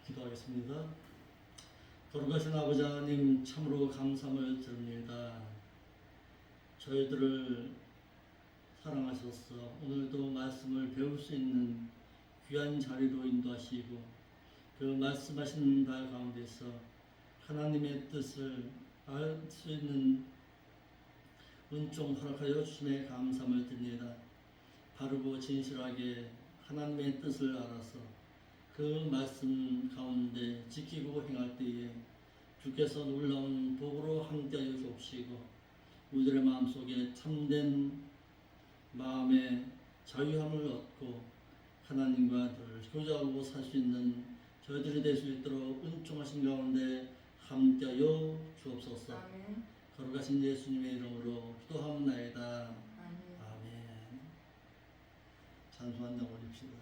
기도하겠습니다. 거룩하신 아버지 하나님, 참으로 감사함을 드립니다. 저희들을 사랑하셔서 오늘도 말씀을 배울 수 있는 귀한 자리로 인도하시고, 그 말씀하신 바 가운데서 하나님의 뜻을 알 수 있는 은총 허락하여 주심에 감사함을 드립니다. 바르고 진실하게 하나님의 뜻을 알아서 그 말씀 가운데 지키고 행할 때에 주께서 놀라운 복으로 함께하여 주옵시고, 우리들의 마음속에 참된 마음의 자유함을 얻고 하나님과 늘 교제하고 살 수 있는 저희들이 될 수 있도록 은총하신 가운데 함께하여 주옵소서. 아멘. 거룩하신 예수님의 이름으로 기도하옵나이다. 아멘. 찬송 한 장 올립시다.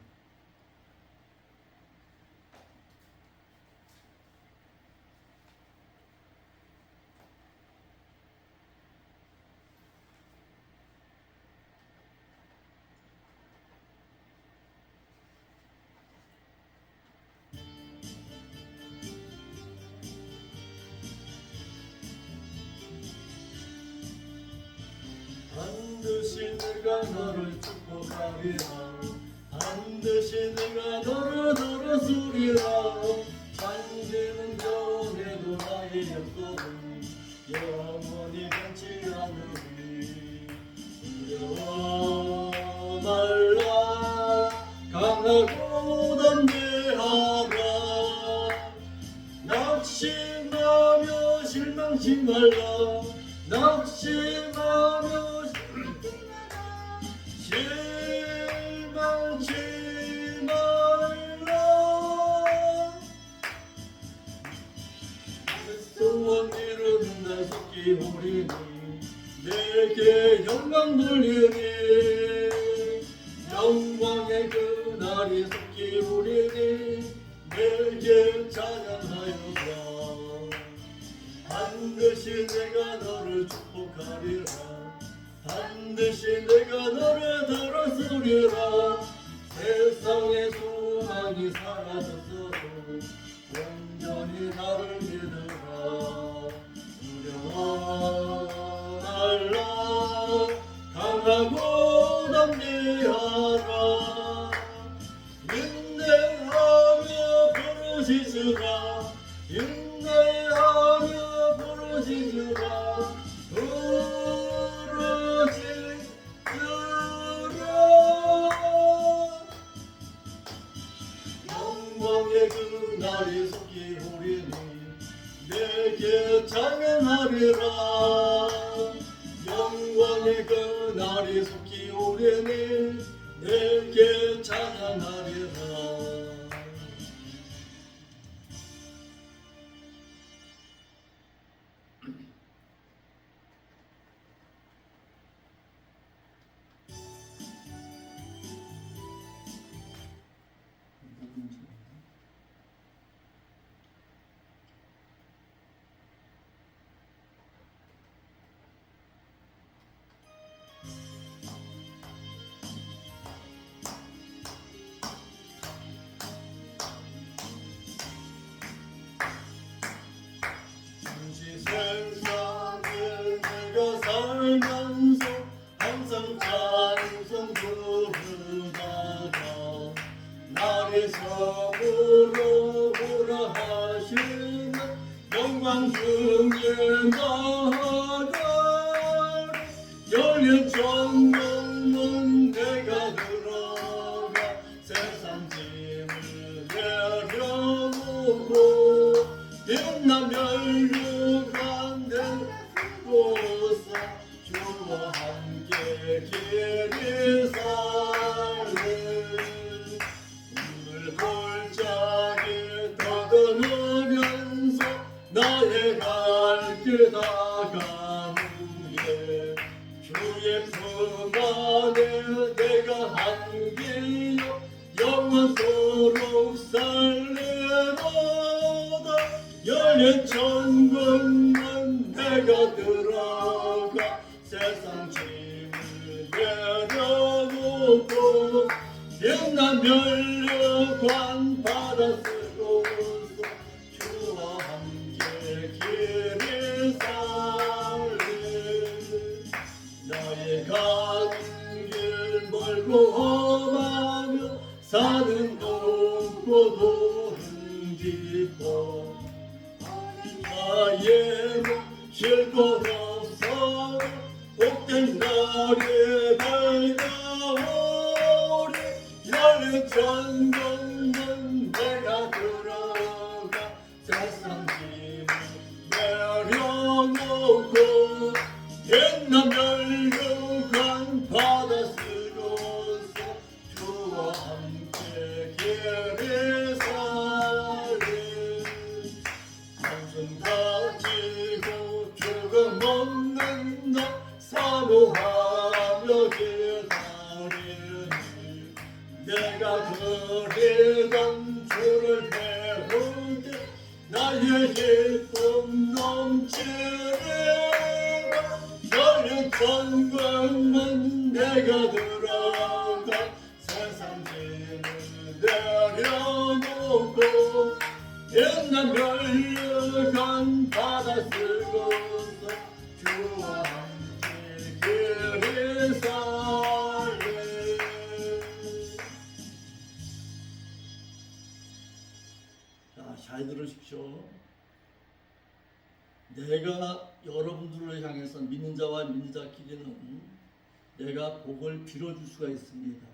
반드시 내가 너를 축복하리라. 반드시 내가 너를 들었으리라. 잔지는 전에도 나의 약속은 영원히 변치 않으리. 두려워 말라, 강하고 담대하라. 낙심하며 실망치 말라. 낙심하며 실망치 말라. 소원 이루는 날 속히 오리니 내게 영광 돌리니. 영광의 그날이 속히 오리니 내게 찬양하여라. 반드시 내가 너를 축복하리라. 반드시 내가 너를 들었으리라. 세상의 소망이 사라졌어도 온전히 나를 믿으라. 두려워 말라, 강하고 담대하라. 인내하며 부르짖으라. 인내하며 부르짖으라. 영광의 그날이 속히 오리니 내게 찬양하리라. 영광의 그날이 속히 오리니 내게 찬양하리라. 세상을 내가 살면서 항상 찬송 부르다가 나를 섬으로 오라 하시는 영광 중에 나아가 열린 천국문 내가 들어가 세상 짐을 내려놓고 빛나 멸류관 곳사 주와 함께 길이 살래. 오늘 골짜기 더듬으면서 나의 갈 길 다가누게 주의 품 안에 내가 함께여 영원토록 살리로다. 열린 천국문 내가 들어가 세상 짐을 내려놓고 빛난 멸류관 받았으로 도는 기뻐 나의 몸 쉴 곳 없어 복된 날에 밝아오리 열린 천국문 내가 들어가 세상 짐을 내려놓고 옛날 멸류관 바다 스로서 주와 함께 길을 살리 한숨 가지고 죽음 없는 나 사모하며 기다리니 내가 그리던 주를 배울 때 나의 기쁨 넘치리 열린 천국문 내가 들어가 세상 짐을 내려놓고 옛날 멸류관 바다 쓰고서 주와 함께 길을 살리 자, 잘 들으십시오. 내가 여러분들을 향해서 믿는 자와 믿는 자끼리는 내가 복을 빌어줄 수가 있습니다.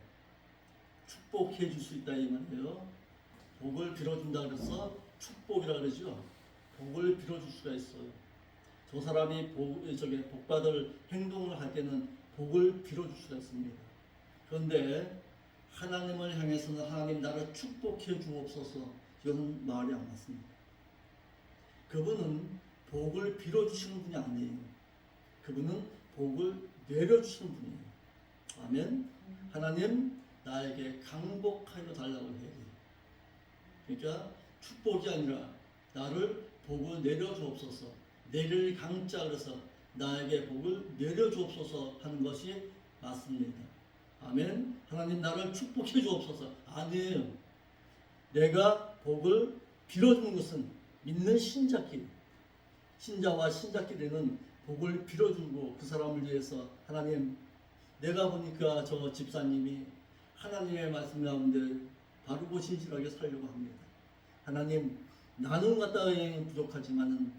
축복해 줄 수 있다 이 말이에요. 복을 빌어준다 그래서 축복이라 그러죠. 복을 빌어줄 수가 있어요. 저 사람이 복 받을 행동을 할 때는 복을 빌어줄 수가 있습니다. 그런데 하나님을 향해서는 하나님 나를 축복해 주옵소서 이건 말이 안 맞습니다. 그분은 복을 빌어주시는 분이 아니에요. 그분은 복을 내려주시는 분이에요. 아멘. 하나님 나에게 강복하여 달라고 해야 돼요. 그러니까 축복이 아니라 나를 복을 내려주옵소서. 내릴 강자 그래서 나에게 복을 내려주옵소서 하는 것이 맞습니다. 아멘. 하나님 나를 축복해 주옵소서 아니에요. 내가 복을 빌어주는 것은 믿는 신자끼리 신자와 신자끼리는 복을 빌어주고 그 사람을 위해서 하나님 내가 보니까 저 집사님이 하나님의 말씀 가운데 바르고 진실하게 살려고 합니다. 하나님 나는 마땅히 부족하지만은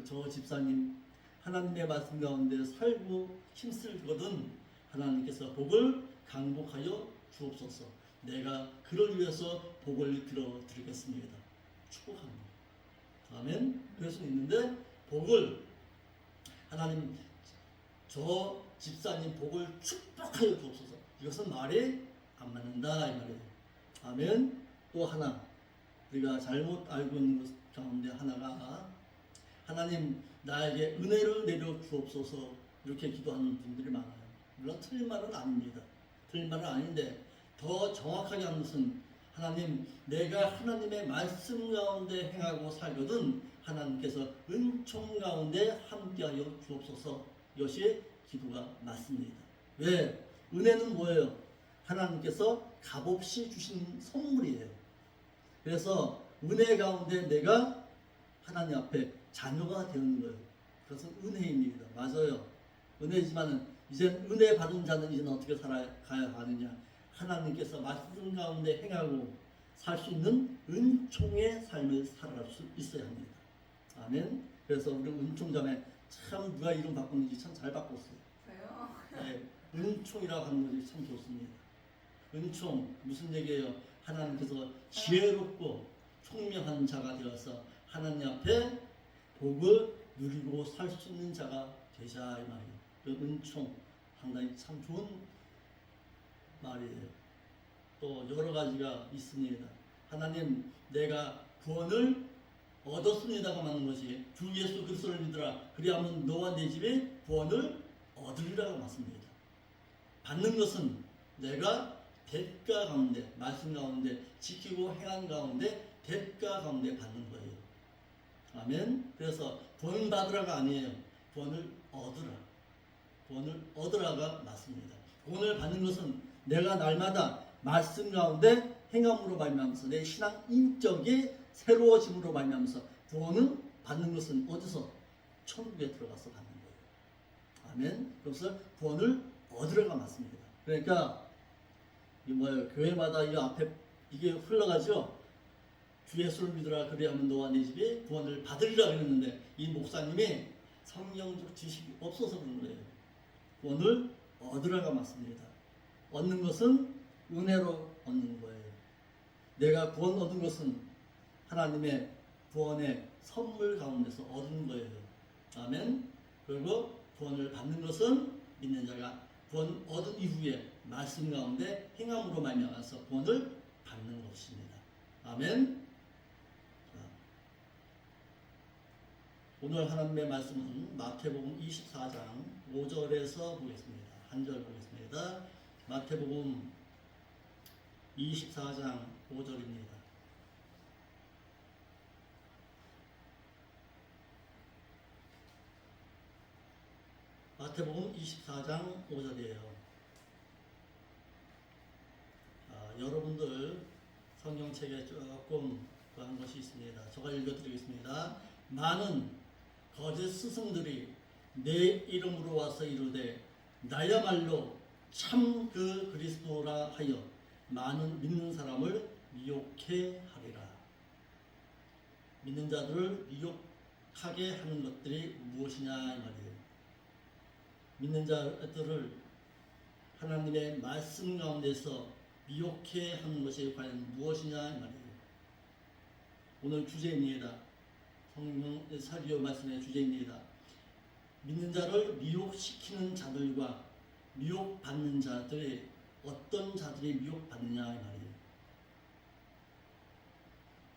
저 집사님 하나님의 말씀 가운데 살고 힘쓸거든 하나님께서 복을 강복하여 주옵소서. 내가 그를 위해서 복을 빌어드리겠습니다. 축복합니다. 아멘. 그럴 수 있는데 복을 하나님 저 집사님 복을 축복하여 주옵소서. 이것은 말이 안 맞는다 이 말이에요. 아멘. 또 하나 우리가 잘못 알고 있는 것 가운데 하나가 하나님 나에게 은혜를 내려 주옵소서 이렇게 기도하는 분들이 많아요. 물론 틀린 말은 아닙니다. 틀린 말은 아닌데 더 정확하게 하는 것은 하나님 내가 하나님의 말씀 가운데 행하고 살거든 하나님께서 은총 가운데 함께하여 주옵소서. 이것이 기도가 맞습니다. 왜? 은혜는 뭐예요? 하나님께서 값없이 주신 선물이에요. 그래서 은혜 가운데 내가 하나님 앞에 자녀가 되는 거예요. 그것은 은혜입니다. 맞아요. 은혜지만은 이제 은혜 받은 자는 이제는 어떻게 살아가야 하느냐? 하나님께서 말씀 가운데 행하고 살 수 있는 은총의 삶을 살아갈 수 있어야 합니다. 아멘. 그래서 우리 은총자매 참 누가 이름 바꿨는지 참 잘 바꿨어요. 저요? 네, 은총이라고 하는 것이 참 좋습니다. 은총 무슨 얘기예요? 하나님께서 지혜롭고 총명한 자가 되어서 하나님 앞에 복을 누리고 살 수 있는 자가 되자 이 말이에요. 그 은총 상당히 참 좋은 말이에요. 또 여러 가지가 있습니다. 하나님 내가 구원을 얻었습니다가 맞는 것이 주 예수 그리스도를 믿으라 그리하면 너와 내 집이 구원을 얻으리라고 맞습니다. 받는 것은 내가 대가 가운데 말씀 가운데 지키고 행한 가운데 대가 가운데 받는 거예요. 아멘. 그래서 구원 받으라가 아니에요. 구원을 얻으라. 구원을 얻으라가 맞습니다. 구원을 받는 것은 내가 날마다 말씀 가운데 행함으로 말미암아서 내 신앙 인격이 새로워짐으로 말미암아서 구원을 받는 것은 어디서? 천국에 들어가서 받는 거예요. 아멘. 그래서 구원을 얻으라가 맞습니다. 그러니까 이 뭐예요? 교회마다 이 앞에 이게 흘러가죠. 주 예수를 믿으라 그리하면 너와 네 집이 구원을 받으리라 그랬는데 이 목사님이 성경적 지식이 없어서 그런 거예요. 구원을 얻으라가 맞습니다. 얻는 것은 은혜로 얻는 거예요. 내가 구원 얻은 것은 하나님의 구원의 선물 가운데서 얻은 거예요. 아멘. 그리고 구원을 받는 것은 믿는 자가 구원 얻은 이후에 말씀 가운데 행함으로 말미암아서 구원을 받는 것입니다. 아멘. 오늘 하나님의 말씀은 마태복음 24장 5절에서 보겠습니다. 한 절 보겠습니다. 마태복음 24장 5절입니다. 마태복음 24장 5절이에요. 여러분들 성경책에 조금 한 것이 있습니다. 제가 읽어드리겠습니다. 많은 거짓 스승들이 내 이름으로 와서 이르되 나야말로 참 그 그리스도라 하여 많은 믿는 사람을 미혹해 하리라. 믿는 자들을 미혹하게 하는 것들이 무엇이냐 이 말이에요. 믿는 자들을 하나님의 말씀 가운데서 미혹해 하는 것이 과연 무엇이냐 이 말이에요. 오늘 주제입니다. 성경 사기요 말씀의 주제입니다. 믿는 자를 미혹시키는 자들과 미혹받는 자들이 어떤 자들이 미혹받느냐 이 말이에요.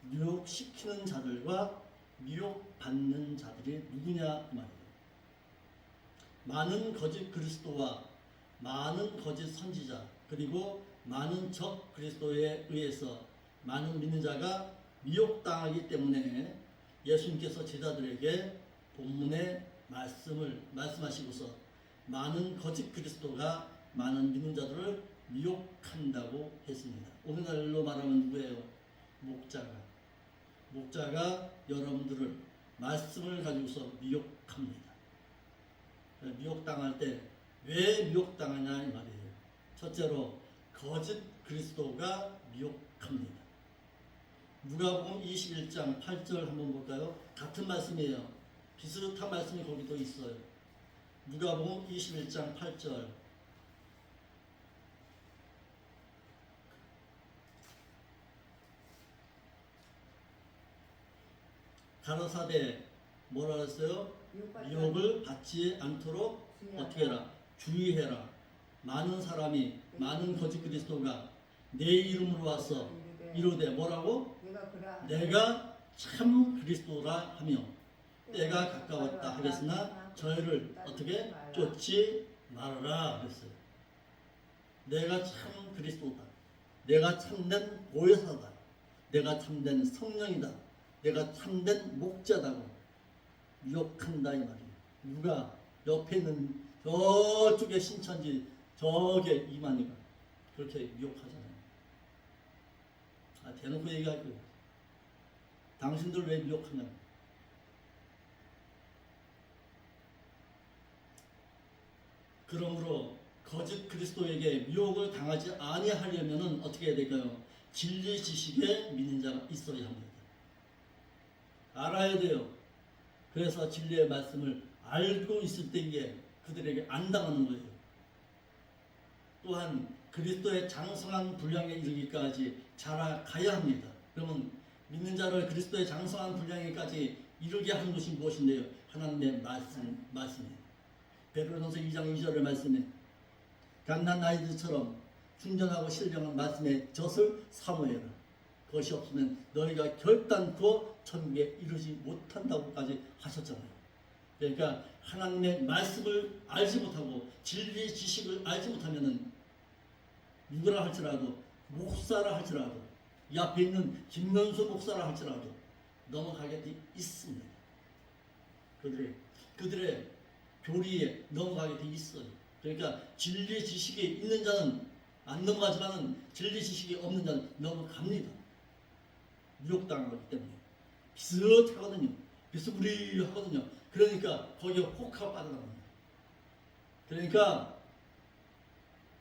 미혹시키는 자들과 미혹받는 자들이 누구냐 이 말이에요. 많은 거짓 그리스도와 많은 거짓 선지자 그리고 많은 적 그리스도에 의해서 많은 믿는 자가 미혹당하기 때문에 예수님께서 제자들에게 본문의 말씀을 말씀하시고서 많은 거짓 그리스도가 많은 믿는 자들을 미혹한다고 했습니다. 오늘날로 말하면 누구예요? 목자가 여러분들을 말씀을 가지고서 미혹합니다. 미혹당할 때 왜 미혹당하냐 이 말이에요. 첫째로 거짓 그리스도가 미혹합니다. 누가복음 21장 8절 한번 볼까요? 같은 말씀이에요. 비슷한 말씀이 거기도 있어요. 누가복음 21장 8절 가라사대 뭐라 했어요? 미혹을 받지 않도록 어떻게 해라? 주의해라. 많은 사람이 많은 거짓 그리스도가 내 이름으로 와서 이르되 뭐라고? 내가 참 그리스도라 하며 때가 가까웠다 하겠으나 저희를 어떻게 쫓지 말아라 그랬어요. 내가 참 그리스도다. 내가 참된 보혜사다. 내가 참된 성령이다. 내가 참된 목자다고 미혹한다 이 말이에요. 누가 옆에 있는 저쪽에 신천지 저게 이만희가 그렇게 미혹하잖아요. 대놓고 얘기할 거예요. 당신들 왜 미혹하냐? 그러므로 거짓 그리스도에게 미혹을 당하지 아니하려면은 어떻게 해야 될까요? 진리 지식에 믿는 자가 있어야 합니다. 알아야 돼요. 그래서 진리의 말씀을 알고 있을 때에 그들에게 안 당하는 거예요. 또한 그리스도의 장성한 분량에 이르기까지 자라가야 합니다. 그러면 믿는 자를 그리스도의 장성한 분량에까지 이르게 하는 것이 무엇인데요? 하나님의 말씀이에요. 베드로전서 2장 2절의 말씀에 갓난 아이들처럼 충전하고 신령한 말씀의 젖을 사모해라. 그것이 없으면 너희가 결단코 천국에 이르지 못한다고까지 하셨잖아요. 그러니까 하나님의 말씀을 알지 못하고 진리의 지식을 알지 못하면은 누구라 할지라도 목사라 할지라도 이 앞에 있는 김면수 목사라 할지라도 넘어가게 돼 있습니다. 그들의 교리에 넘어가게 돼 있어요. 그러니까 진리의 지식이 있는 자는 안 넘어가지만은 진리 지식이 없는 자는 넘어갑니다. 미혹당하기 때문에 비슷하거든요. 비스무리하거든요. 그러니까 거기에 혹하고 빠져나갑니다. 그러니까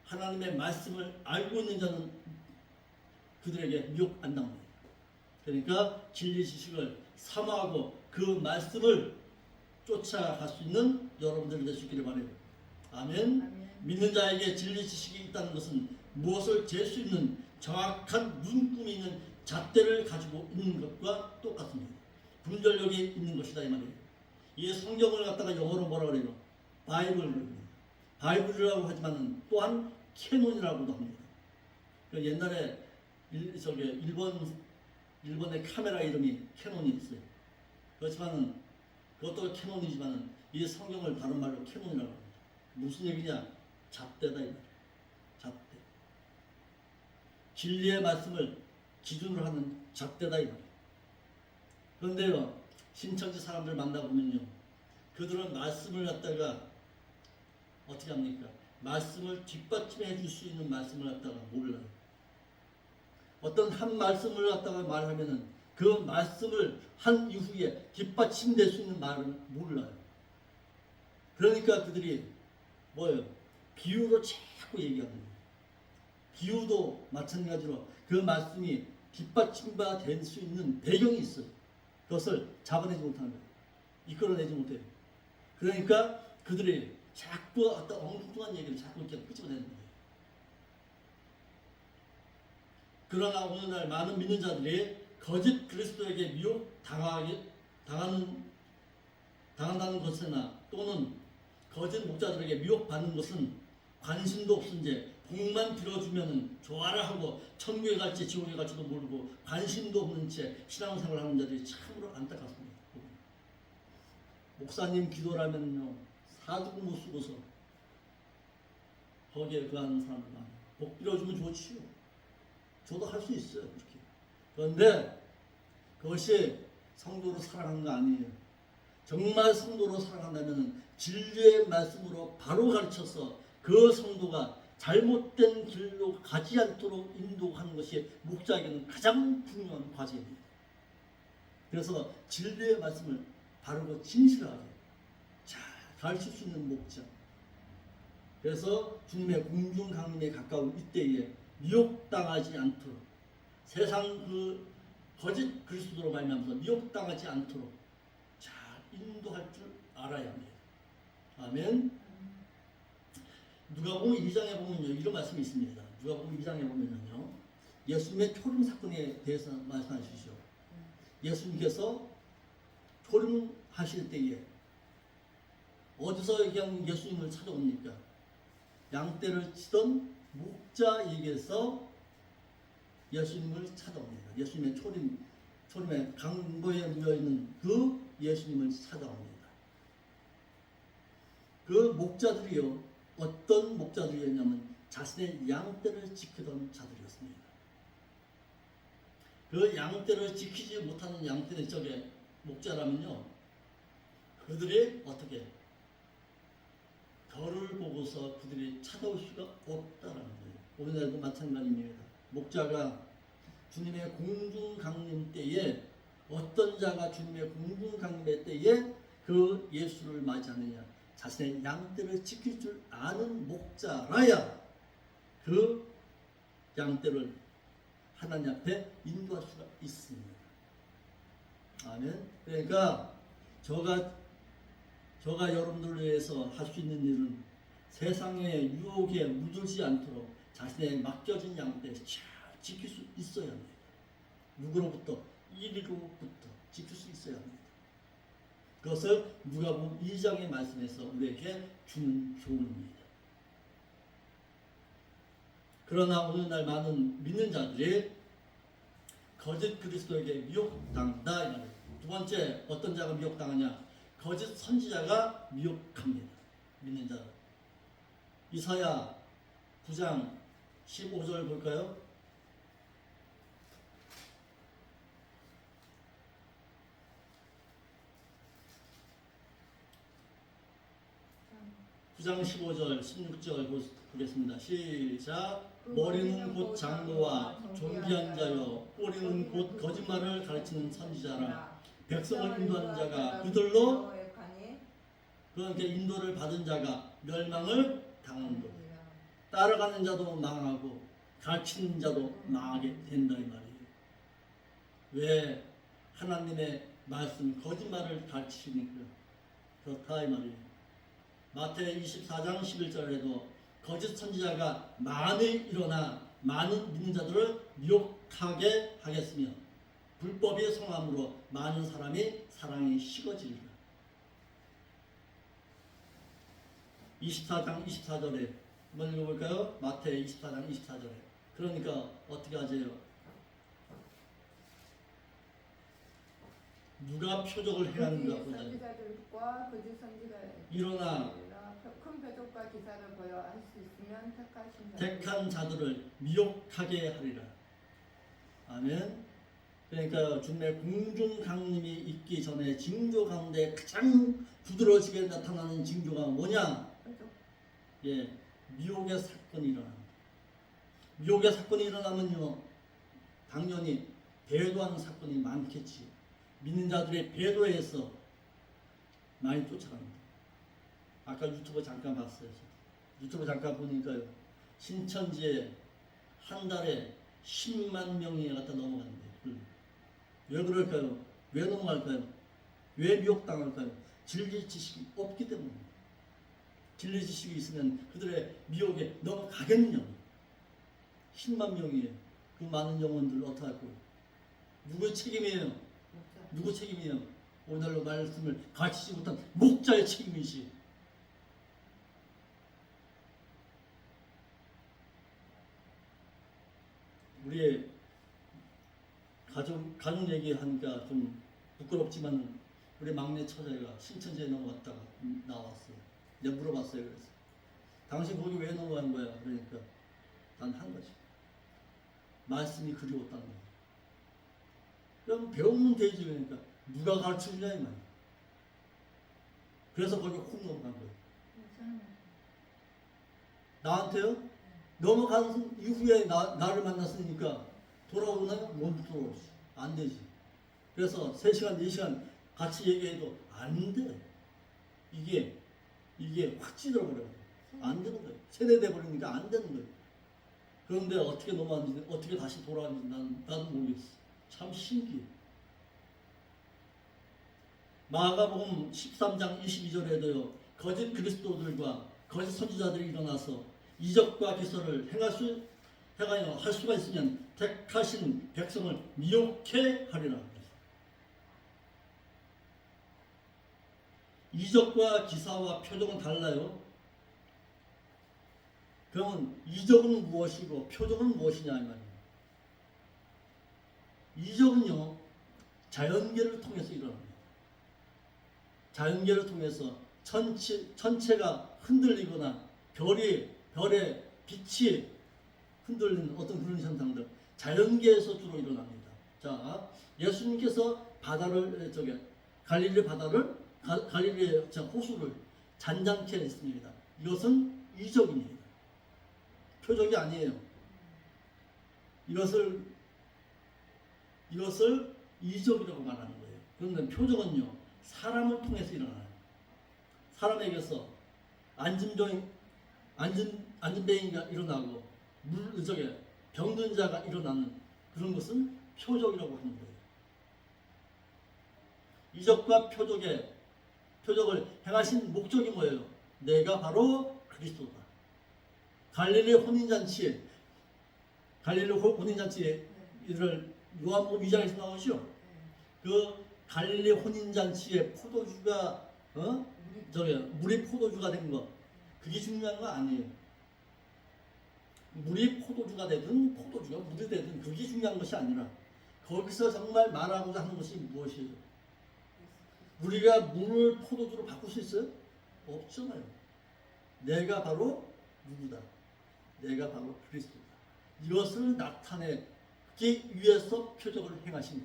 하나님의 말씀을 알고 있는 자는 그들에게 미혹 안 당합니다. 그러니까 진리 지식을 사모하고 그 말씀을 쫓아갈 수 있는 여러분들이 될 수 있기를 바라요. 아멘. 아멘. 믿는 자에게 진리 지식이 있다는 것은 무엇을 잴 수 있는 정확한 눈금이 있는 잣대를 가지고 있는 것과 똑같습니다. 분별력이 있는 것이다 이 말이에요. 이 성경을 갖다가 영어로 뭐라 그래요? 바이블이라고 하지만 또한 캐논이라고도 합니다. 옛날에 일본의 카메라 이름이 캐논이 있어요. 그렇지만 그것도 캐논이지만 이 성경을 다른 말로 캐논이라고 합니다. 무슨 얘기냐? 잣대다 이 말이에요. 잣대. 진리의 말씀을 기준으로 하는 잣대다 이 말이에요. 그런데요, 신천지 사람들 만나보면요, 그들은 말씀을 갖다가 어떻게 합니까? 말씀을 뒷받침해 줄 수 있는 말씀을 갖다가 몰라요. 어떤 한 말씀을 갖다가 말하면은 그 말씀을 한 이후에 뒷받침될 수 있는 말을 몰라요. 그러니까 그들이 뭐예요? 비유로 자꾸 얘기합니다. 비유도 마찬가지로 그 말씀이 뒷받침바 될 수 있는 배경이 있어요. 그것을 잡아내지 못하는 거예요. 이끌어내지 못해요. 그러니까 그들이 자꾸 어떤 엉뚱한 얘기를 자꾸 이렇게 끄집어내는 거예요. 그러나 오늘날 많은 믿는 자들이 거짓 그리스도에게 미혹 당한다는 것이나 또는 거짓 목자들에게 미혹받는 것은 관심도 없은 채 복만 빌어주면 좋아라 하고 천국에 갈지 지옥에 갈지도 모르고 관심도 없는 채 신앙생활을 하는 자들이 참으로 안타깝습니다. 목사님 기도라면요, 사두고 못 쓰고서 거기에 그하는 사람들 많아요. 복 빌어주면 좋지요. 저도 할 수 있어요. 그렇게. 그런데 그것이 성도로 살아가는 거 아니에요. 정말 성도로 살아간다면 진리의 말씀으로 바로 가르쳐서 그 성도가 잘못된 길로 가지 않도록 인도하는 것이 목자에게는 가장 중요한 과제입니다. 그래서 진리의 말씀을 바르고 진실하게 잘 가르칠 수 있는 목자. 그래서 주님의 공중 강림에 가까운 이때에 미혹당하지 않도록 세상 그 거짓 그리스도로 말미암아서 미혹당하지 않도록 잘 인도할 줄 알아야 합니다. 아멘. 누가복음 2장에 보면요, 이런 말씀이 있습니다. 누가복음 2장에 보면요, 예수님의 초림 사건에 대해서 말씀해 주시죠. 예수님께서 초림하실 때에 어디서 그냥 예수님을 찾아옵니까? 양떼를 치던 목자에게서 예수님을 찾아옵니다. 예수님의 초림의 강보에 누워있는 그 예수님을 찾아옵니다. 그 목자들이요, 어떤 목자들이었냐면 자신의 양떼를 지키던 자들이었습니다. 그 양떼를 지키지 못하는 양떼의 쪽에 목자라면요, 그들이 어떻게 별을 보고서 그들이 찾아올 수가 없다라는 거예요. 오늘날도 마찬가지입니다. 목자가 주님의 공중 강림 때에 어떤 자가 주님의 공중 강림의 때에 그 예수를 맞이하느냐, 자신의 양떼를 지킬 줄 아는 목자라야 그 양떼를 하나님 앞에 인도할 수가 있습니다. 아멘. 그러니까 저가 여러분들을 위해서 할 수 있는 일은 세상의 유혹에 묻지 않도록 자신의 맡겨진 양떼 잘 지킬 수 있어야 합니다. 누구로부터? 이리로부터 지킬 수 있어야 합니다. 그것을 누가복음 2장의 말씀에서 우리에게 주는 교훈입니다. 그러나 오늘날 많은 믿는 자들이 거짓 그리스도에게 미혹당한다. 두 번째, 어떤 자가 미혹당하냐? 거짓 선지자가 미혹합니다. 믿는 자. 이사야 9장 15절 볼까요? (9장 15절) 16절 보겠습니다. 시작. 머리는 곧 장로와 존귀한 자요 꼬리는 곧 거짓말을 가르치는 선지자라. 백성을 인도하는 자가 그들로, 그러니까 인도를 받은 자가 멸망을 당한다. 따라가는 자도 망하고 가르치는 자도 망하게 된다 이 말이에요. 왜 하나님의 말씀 거짓말을 가르치니까 그렇다 이 말이에요. 마태 24장 11절에도 거짓 선지자가 많이 일어나 많은 믿는 자들을 미혹하게 하겠으며 불법의 성함으로 많은 사람이 사랑이 식어지리라. 24장 24절에 한번 읽어볼까요? 마태 24장 24절에. 그러니까 어떻게 하세요? 누가 표적을 행하는가 보자. 선지자들과 거짓 선지자 일어나 큰 표적과 기사를 보여 할 수 있으면 택한 자들을 미혹하게 하리라. 아멘. 그러니까 주님의 공중 강림이 있기 전에 징조 가운데 가장 두드러지게 나타나는 징조가 뭐냐? 예, 미혹의 사건이 일어납니다. 미혹의 사건이 일어나면요, 당연히 배도하는 사건이 많겠지. 믿는 자들의 배도에서 많이 쫓아갑니다. 아까 유튜브 잠깐 봤어요. 유튜브 잠깐 보니까요, 신천지에 한 달에 10만 명이 갖다 넘어간대요. 왜 그럴까요? 왜 넘어갈까요? 왜 미혹당할까요? 진리 지식이 없기 때문입니다. 진리 지식이 있으면 그들의 미혹에 넘어가겠느냐? 10만 명이에요. 그 많은 영혼들 어떻게 할 거예요? 누구 책임이에요? 누구 책임이에요? 오늘로 말씀을 가르치지 못한 목자의 책임이지. 우리의 가족 얘기하니까 좀 부끄럽지만 우리 막내 처자가 신천지에 넘어갔다가 나왔어요. 내가 물어봤어요. 그래서 당신 거기 왜 넘어간 거야? 그러니까 난 한 거지. 말씀이 그리웠다는 거야. 그럼 배우면 되지. 그러니까 누가 가르쳐주냐 이 말이야. 그래서 거기 콕 넘어간 거예요. 나한테요? 넘어간 이후에 나를 만났으니까 돌아오나요? 못 돌아오지. 안 되지. 그래서 3시간, 4시간 같이 얘기해도 안 돼. 이게 확 찌들어버려요. 안 되는 거예요. 세뇌돼 버리니까 안 되는 거예요. 그런데 어떻게 넘어왔는지, 어떻게 다시 돌아왔는지 나도 모르겠어. 참 신기해. 마가복음 13장 22절에도요, 거짓 그리스도들과 거짓 선지자들이 일어나서 이적과 기사를 행하여 할 수가 있으면 택하신 백성을 미혹해 하리라. 이적과 기사와 표적은 달라요. 그러면 이적은 무엇이고 표적은 무엇이냐 이 말이에요. 이적은요, 자연계를 통해서 일어납니다. 자연계를 통해서 천체가 흔들리거나 별의 빛이 흔들리는 어떤 그런 현상들, 자연계에서 주로 일어납니다. 자, 예수님께서 갈릴리 바다를 갈릴리의 호수를 잔잔케 했습니다. 이것은 이적입니다. 표적이 아니에요. 이것을 이적이라고 말하는 거예요. 그런데 표적은요, 사람을 통해서 일어나요. 사람에게서 안진뱅이가 일어나고 병든 자가 일어나는 그런 것은 표적이라고 하는 거예요. 이적과 표적을 행하신 목적이 뭐예요? 내가 바로 그리스도다. 갈릴리 혼인잔치에 이를 요한복음 2장에서 나오죠. 그 갈릴리 혼인잔치에 포도주가 물이 포도주가 된 거, 그게 중요한 거 아니에요. 물이 포도주가 되든 포도주가 물이 되든 그게 중요한 것이 아니라 거기서 정말 말하고자 하는 것이 무엇이에요? 우리가 물을 포도주로 바꿀 수 있어요? 없잖아요. 내가 바로 누구다? 내가 바로 그리스도다. 이것을 나타내기 위해서 표적을 행하신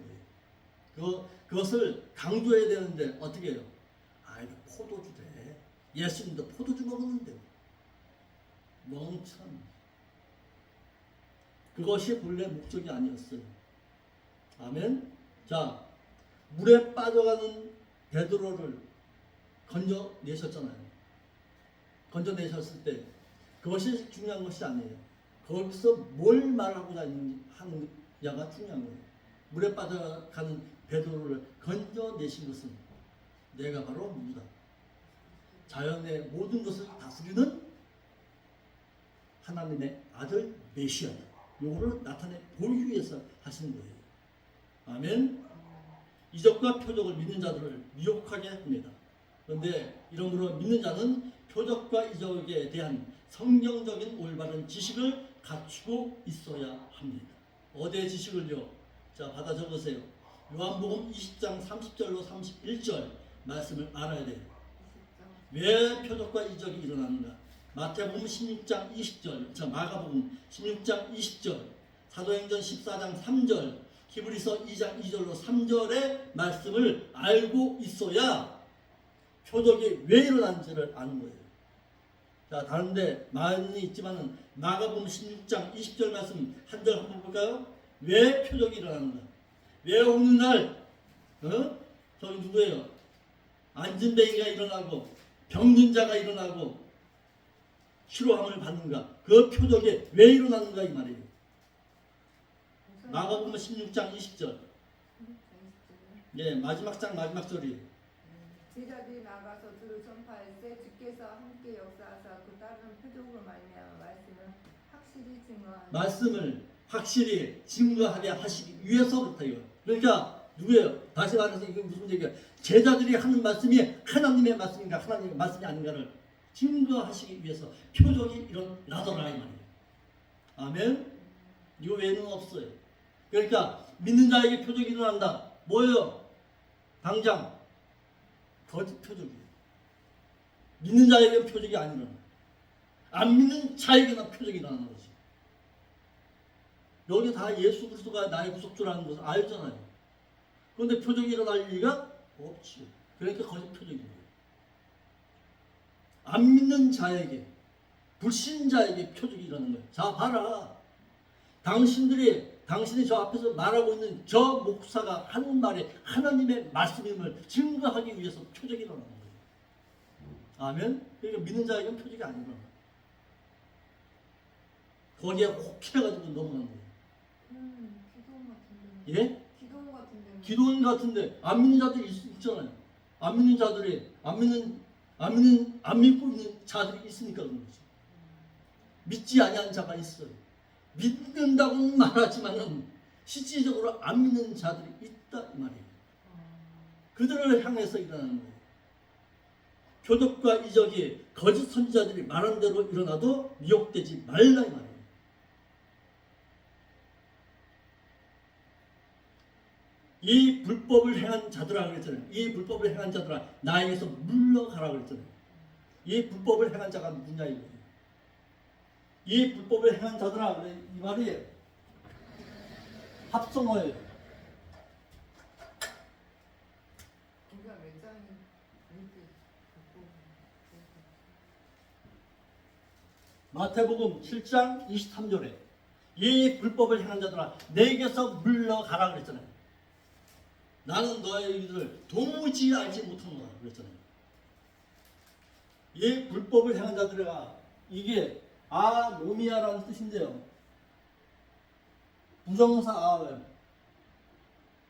거예요. 그것을 강조해야 되는데 어떻게 해요? 이거 포도주래. 예수님도 포도주 먹었는데 멍청. 그것이 본래 목적이 아니었어요. 아멘. 자, 물에 빠져가는 베드로를 건져내셨잖아요. 건져내셨을 때 그것이 중요한 것이 아니에요. 거기서 뭘 말하고자 하느냐가 중요한 거예요. 물에 빠져가는 베드로를 건져내신 것은 내가 바로 누구다. 자연의 모든 것을 다스리는 하나님의 아들 메시아다. 요거를 나타내 보이기 위해서 하시는 거예요. 아멘. 이적과 표적을 믿는 자들을 미혹하게 합니다. 그런데 이러므로 믿는 자는 표적과 이적에 대한 성경적인 올바른 지식을 갖추고 있어야 합니다. 어디의 지식을요? 자, 받아 적으세요. 요한복음 20장 30절로 31절 말씀을 알아야 돼요. 왜 표적과 이적이 일어나는가? 마태복음 16장 20절, 자, 마가복음 16장 20절, 사도행전 14장 3절, 히브리서 2장 2절로 3절의 말씀을 알고 있어야 표적이 왜 일어난지를 아는 거예요. 자, 다른데 많이 있지만은 마가복음 16장 20절 말씀 한 절 한번 볼까요? 왜 표적이 일어나는가? 왜 오는 날 저기 누구예요? 안진뱅이가 일어나고 병든 자가 일어나고 치료함을 받는가? 그 표적이 왜 일어나는가 이 말이에요. 마가복음 16장 20절. 예, 마지막 장 마지막 절이. 제자들이 나가서 주를 전파할때 주께서 함께 역사하사 그 다른 표적으로 말미암아 말씀을 확실히 증거하게 하시기 위해서 그렇다요. 그러니까 누구예요? 다시 말해서 이게 무슨 얘기야? 제자들이 하는 말씀이 하나님의 말씀인가 하나님의 말씀이 아닌가를 증거하시기 위해서 표적이 일어나더라 이 말이에요. 아멘. 이거 외에는 없어요. 그러니까 믿는 자에게 표적이 일어난다. 뭐예요? 당장 거짓 표적이에요. 믿는 자에게는 표적이 안 일어나. 안 믿는 자에게는 표적이 일어나는 거지. 여기 다 예수 그리스도가 나의 구속주라는 것을 알잖아요. 그런데 표적이 일어날 리가 없지. 그러니까 거짓 표적인 거예요. 안 믿는 자에게, 불신자에게 표적이 일어나는 거예요. 자, 봐라. 당신이 저 앞에서 말하고 있는 저 목사가 하는 말이 하나님의 말씀임을 증거하기 위해서 표적이 일어나는 거예요. 아멘? 그러니까 믿는 자에게는 표적이 안 일어나. 거기에 혹해가지고 넘어가는 거예요. 기도원 같은데. 예? 기도원 같은데. 기도원 같은데 안 믿는 자들이 있잖아요. 안 믿는 자들이 안 믿고 있는 자들이 있으니까 그런 거죠. 믿지 아니하는 자가 있어요. 믿는다고는 말하지만은 실질적으로 안 믿는 자들이 있다 이 말이에요. 그들을 향해서 일어나는 거예요. 표적과 이적이 거짓 선지자들이 말한 대로 일어나도 미혹되지 말라 이 말이에요. 이 불법을 행한 자들아 그랬잖아요. 이 불법을 행한 자들아 나에게서 물러가라 그랬잖아요. 이 불법을 행한 자가 누구냐 이거예요. 이 불법을 행한 자들아 그래 이 말이 합성어예요. 우리가 몇 장이 이렇게 마태복음 7장 23절에 이 불법을 행한 자들아 내게서 물러가라 그랬잖아요. 나는 너의 일을 도무지 알지 못한 거야 그랬잖아요. 이 불법을 행한 자들아 이게 아노미아라는 뜻인데요. 부정사 아예요.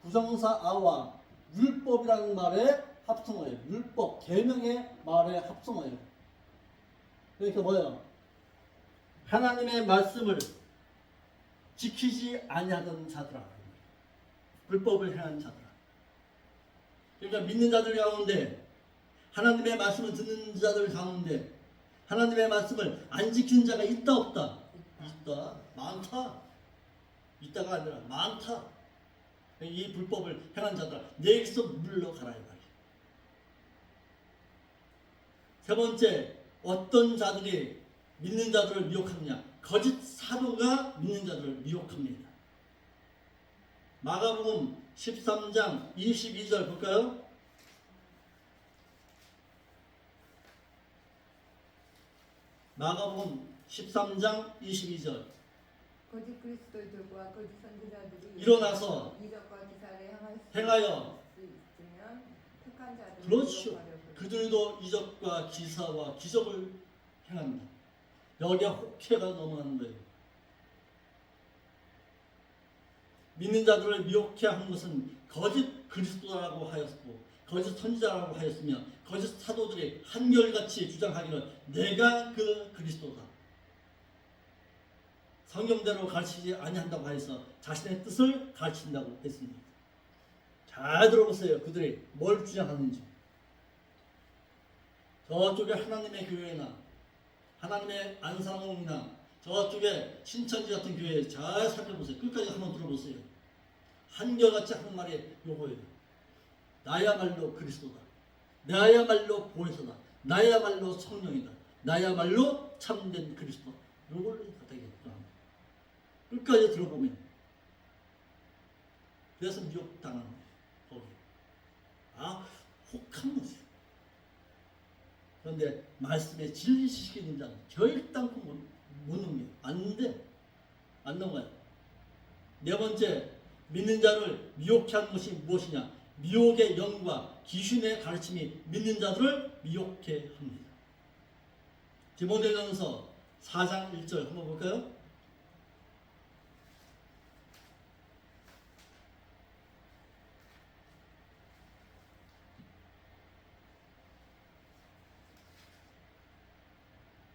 부정사 아와 율법이라는 말의 합성어예요. 율법, 계명의 말의 합성어예요. 그러니까 뭐예요? 하나님의 말씀을 지키지 아니하던 자들아. 불법을 행한 자들아. 그러니까 믿는 자들 가운데 하나님의 말씀을 듣는 자들 가운데 하나님의 말씀을 안 지키는 자가 있다 없다? 있다. 많다. 있다가 아니라 많다. 이 불법을 행한 자들아 내게서 물러가라 이 말이에요. 세 번째, 어떤 자들이 믿는 자들을 미혹하느냐? 거짓 사도가 믿는 자들을 미혹합니다. 마가복음 13장 22절 볼까요? 마가복음 13장 22절 거짓 그리스도들과 거짓 선지자들이 일어나서 이적과 기사를 행하여 수 있으면 택한 자들을 그렇죠. 미혹하려고. 그들도 이적과 기사와 기적을 행합니다. 여기에 혹해가 넘어가는 거예요. 믿는 자들을 미혹해 하는 것은 거짓 그리스도라고 하였고 거짓 선지자라고 하였으며 거짓 사도들이 한결같이 주장하기를 내가 그 그리스도다. 성경대로 가르치지 아니한다고 하여서 자신의 뜻을 가르친다고 했습니다. 잘 들어보세요. 그들이 뭘 주장하는지. 저쪽에 하나님의 교회나 하나님의 안상홍이나 저쪽에 신천지 같은 교회 잘 살펴보세요. 끝까지 한번 들어보세요. 한결같이 하는 말이 요거예요. 나야말로 그리스도다. 나야말로 보혜사다. 나야말로 성령이다. 나야말로 참된 그리스도. 요걸 갖다 얘기합니다. 끝까지 들어보면 그래서 미혹당하는 거예요. 거기. 혹한 거죠. 그런데 말씀에 진리시키는 자는 결단코 못 넘겨. 안 돼. 안 넘어요. 네 번째, 믿는 자를 미혹해 하는 것이 무엇이냐? 미혹의 영과 귀신의 가르침이 믿는 자들을 미혹해 합니다. 디모데전서 4장 1절 한번 볼까요?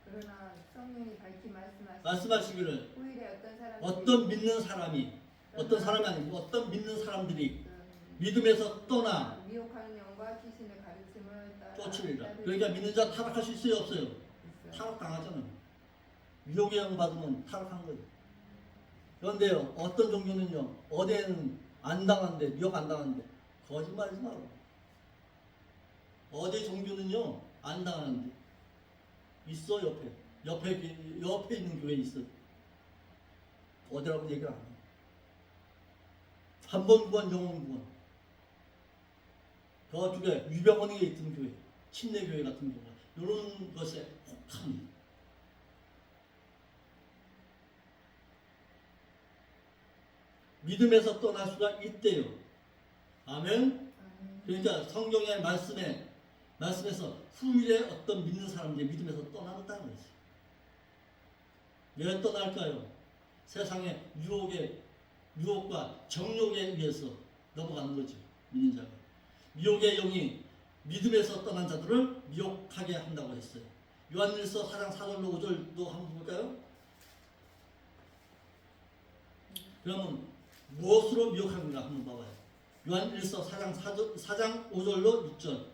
그러나 성령이 밝히 말씀하시기를 후일에 어떤 믿는 사람이 어떤 사람이 아니고 어떤 믿는 사람들이 믿음에서 떠나 미혹하는 영과 귀신의 가르침을 쫓으리라. 그러니까 믿는 자 타락할 수 있어요 없어요? 타락당하잖아요. 미혹의 영 받으면 타락한 거예요. 그런데요 어떤 종교는요 어디에는 안 당한데 미혹 안 당하는데 거짓말하지 말고 어디 종교는요 안 당하는데 있어 옆에 있는 교회 있어. 어디라고 얘기를 안 해요. 한 번 구원 영원 구원. 저쪽에 유병원에 있던 교회 침례교회 같은 경우 이런 것에 혹합니다. 믿음에서 떠날 수가 있대요. 아멘. 그러니까 성경의 말씀에서 후일에 어떤 믿는 사람들이 믿음에서 떠나겠다는 거지. 왜 떠날까요? 세상의 유혹과 정욕에 의해서 넘어가는 거죠. 믿는 자가. 미혹의 영이 믿음에서 떠난 자들을 미혹하게 한다고 했어요. 요한일서 4장 4절로 5절도 한번 볼까요? 그러면 무엇으로 미혹하는가 한번 봐봐요. 요한일서 4장 5절로 6절.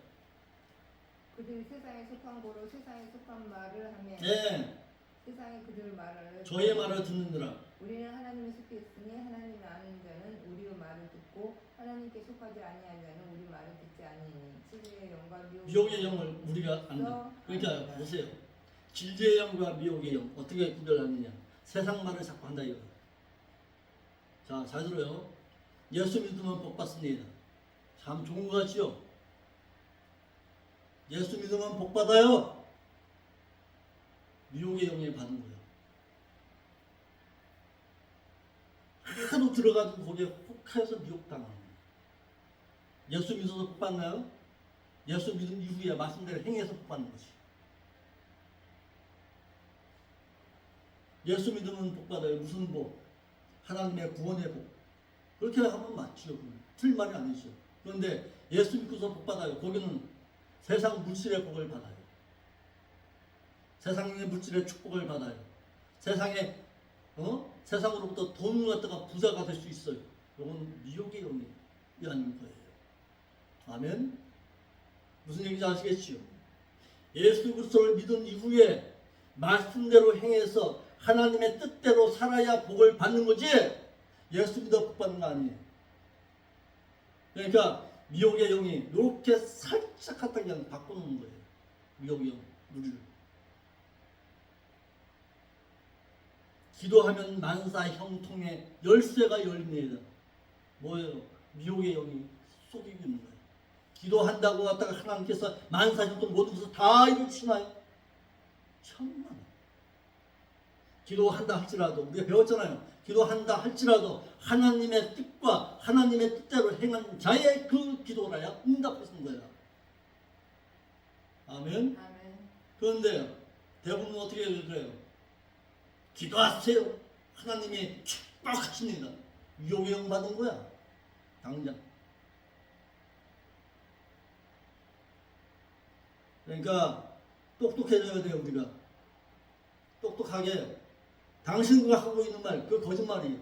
그들이 세상에 속한 고로 세상에 속한 말을 하며 네. 세상이 그들 말을 저의 말을 듣느니라. 우리는 하나님을 속히 있으니 하나님을 아는 자는 우리의 말을 듣고 하나님께 속하지 아니한 자는 우리 말을 듣지 아니니 진리의 영과 미혹의 영을 우리가 안다. 그러니까 보세요. 진리의 영과 미혹의 영 어떻게 구별하느냐. 세상 말을 자꾸 한다 이거. 자, 잘 들어요. 예수 믿으면 복 받습니다. 참 좋은 것 같지요? 예수 믿으면 복 받아요. 미혹의 영에 받은 거예요. 하도 들어가지고 거기에 혹하여서 미혹당하는 거예요. 예수 믿어서 복 받나요? 예수 믿음 이후에 말씀대로 행해서 복 받는 거지. 예수 믿으면 복 받아요. 무슨 복? 하나님의 구원의 복. 그렇게 하면 맞죠. 틀린 말이 아니죠. 그런데 예수 믿고서 복 받아요. 거기는 세상 물질의 복을 받아요. 세상의 물질의 축복을 받아요. 세상으로부터 돈을 갖다가 부자가 될 수 있어요. 이건 미혹의 영이 아닌 거예요. 아멘. 무슨 얘기인지 아시겠지요? 예수 그리스도를 믿은 이후에 말씀대로 행해서 하나님의 뜻대로 살아야 복을 받는 거지. 예수 믿어 복 받는 거 아니에요. 그러니까 미혹의 영이 이렇게 살짝 갖다 그냥 바꿔놓는 거예요. 미혹의 영, 우리를. 기도하면 만사 형통의 열쇠가 열립니다. 뭐예요? 미혹의 영이 속이고 있는 거예요. 기도한다고 갖다가 하나님께서 만사 형통 모든 것을 다 이루시나요? 천만. 기도한다 할지라도 우리가 배웠잖아요. 기도한다 할지라도 하나님의 뜻과 하나님의 뜻대로 행한 자의 그 기도라야 응답하시는 거예요. 아멘. 그런데 대부분 어떻게 그래요? 기도하세요. 하나님이 축복하십니다. 유효경 받은 거야. 당장. 그러니까 똑똑해져야 돼요. 우리가 똑똑하게 당신과 하고 있는 말 그 거짓말이에요.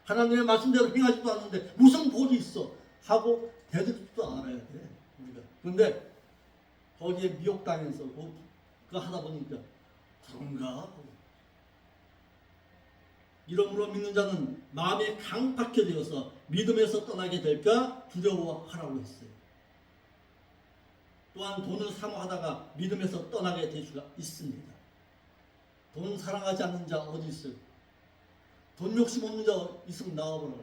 하나님의 말씀대로 행하지도 않는데 무슨 복이 있어 하고 대들지도 알아야 돼 우리가. 그런데 거기에 미혹당해서 그거 하다 보니까 그런가 하고. 이러므로 믿는 자는 마음이 강팍해 되어서 믿음에서 떠나게 될까 두려워하라고 했어요. 또한 돈을 사모하다가 믿음에서 떠나게 될 수가 있습니다. 돈 사랑하지 않는 자 어디 있어요? 돈 욕심 없는 자 있으면 나와보라.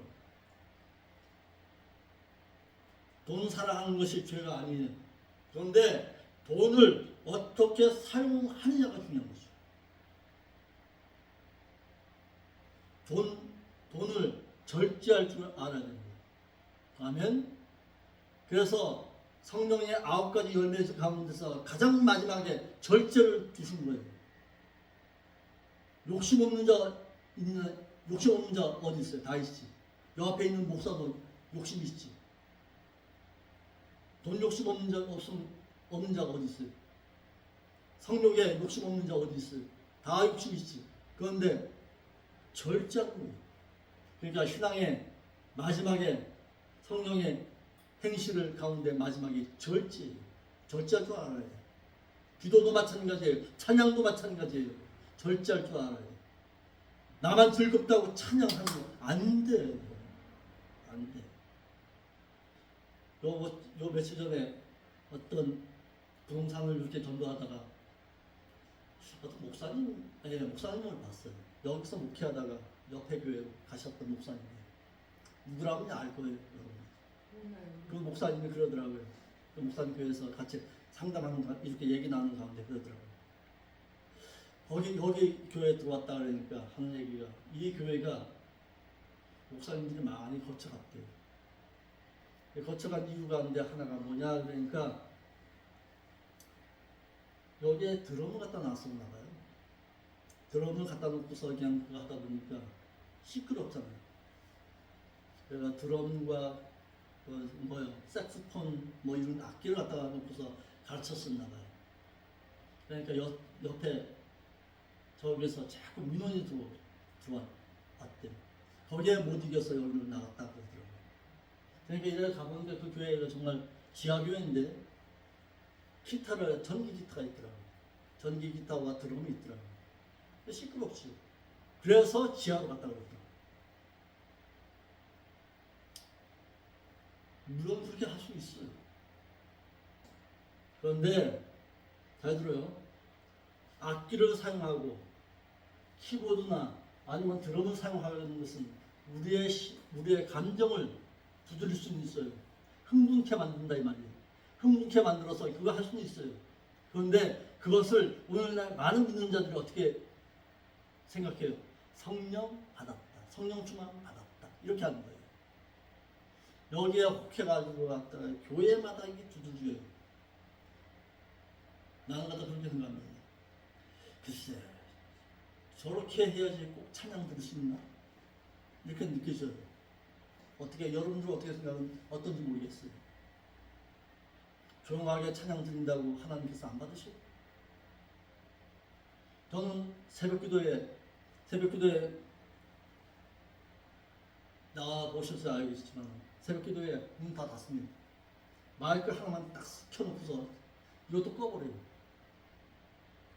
돈 사랑하는 것이 죄가 아니에요. 그런데 돈을 어떻게 사용하느냐가 중요한 것이죠. 돈을 절제할 줄 알아야 됩니다. 아멘. 그래서 성령의 9가지 열매 가운데서 가장 마지막에 절제를 두신 거예요. 욕심 없는 자 어디 있어요? 다 있지. 요 앞에 있는 목사도 욕심 있지. 돈 욕심 없는 자가 어디 있어요? 성욕에 욕심 없는 자 어디 있어요? 다 욕심 있지. 그런데 절제하는 거예요. 그러니까 신앙의 마지막에 성령의 행실을 가운데 마지막에 절제예요. 절제할 줄 알아야 돼요. 기도도 마찬가지예요. 찬양도 마찬가지예요. 절제할 줄 알아야 돼요. 나만 즐겁다고 찬양하는 거 안 돼요. 안 돼. 요 며칠 전에 어떤 부동산을 이렇게 전도하다가 어떤 목사님을 봤어요. 여기서 목회하다가 옆에 교회로 가셨던 목사님이에요. 누구라면 알 거예요, 여러분. 그 목사님이 그러더라고요. 그 목사님 교회에서 같이 상담하는 이렇게 얘기 나누는 가운데 그러더라고요. 여기 교회에 들어왔다 그러니까 하는 얘기가 이 교회가 목사님들이 많이 거쳐갔대요. 거쳐간 이유 가운데 하나가 뭐냐 그러니까 여기에 드럼을 갖다 놨었나 봐요. 드럼을 갖다 놓고서 그냥 그거 하다 보니까 시끄럽잖아요. 그래서 드럼과 색소폰 이런 악기를 갖다가 놓고서 가르쳤었나 봐요. 그러니까 옆에 저기서 자꾸 민원이 들어왔대요. 거기에 못 이겨서 여기로 나갔다고 그러더라고요. 그러니까 이래 가보니까 그 교회가 정말 지하교회인데 전기 기타가 있더라고요. 전기 기타와 드럼이 있더라고요. 시끄럽지. 그래서 지하로 갔다고 그러더라고요. 물론 그렇게 할 수 있어요. 그런데 잘 들어요. 악기를 사용하고 키보드나 아니면 드럼을 사용하는 것은 우리의 감정을 두드릴 수는 있어요. 흥분케 만든다 이 말이에요. 흥분케 만들어서 그거 할 수는 있어요. 그런데 그것을 오늘날 많은 믿는 자들이 어떻게 생각해요? 성령 받았다. 성령 충만 받았다. 이렇게 하는 거예요. 여기에 혹해가지고 갔다가 교회마다 이게 두들겨요. 나는 가다 그렇게 생각합니다. 글쎄, 저렇게 해야지 꼭 찬양 들을 수 있나? 이렇게 느껴져요. 여러분들 어떻게 생각하면 어떤지 모르겠어요. 조용하게 찬양 드린다고 하나님께서 안 받으셔요? 저는 새벽 기도에 나와 보셔서 알겠지만 새벽 기도에 문 다 닫습니다. 마이크 하나만 딱 켜놓고서 이것도 꺼버려요.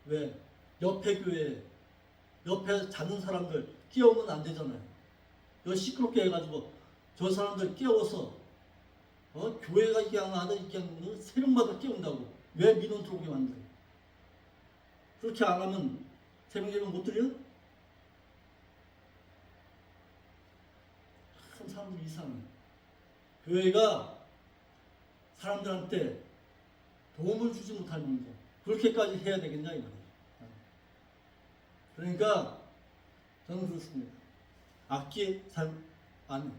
왜? 옆에 자는 사람들 깨우면 안 되잖아요. 이거 시끄럽게 해가지고 저 사람들 깨워서 교회가 이게 하나 이게 하는 새벽마다 깨운다고 왜 민원 들어오게 만들어요? 그렇게 안 하면 새벽 예배 못 드려요? 참 사람들이 이상해. 교회가 사람들한테 도움을 주지 못하는데 그렇게까지 해야 되겠냐 이 말이에요. 그러니까 저는 그렇습니다. 악기 사용 안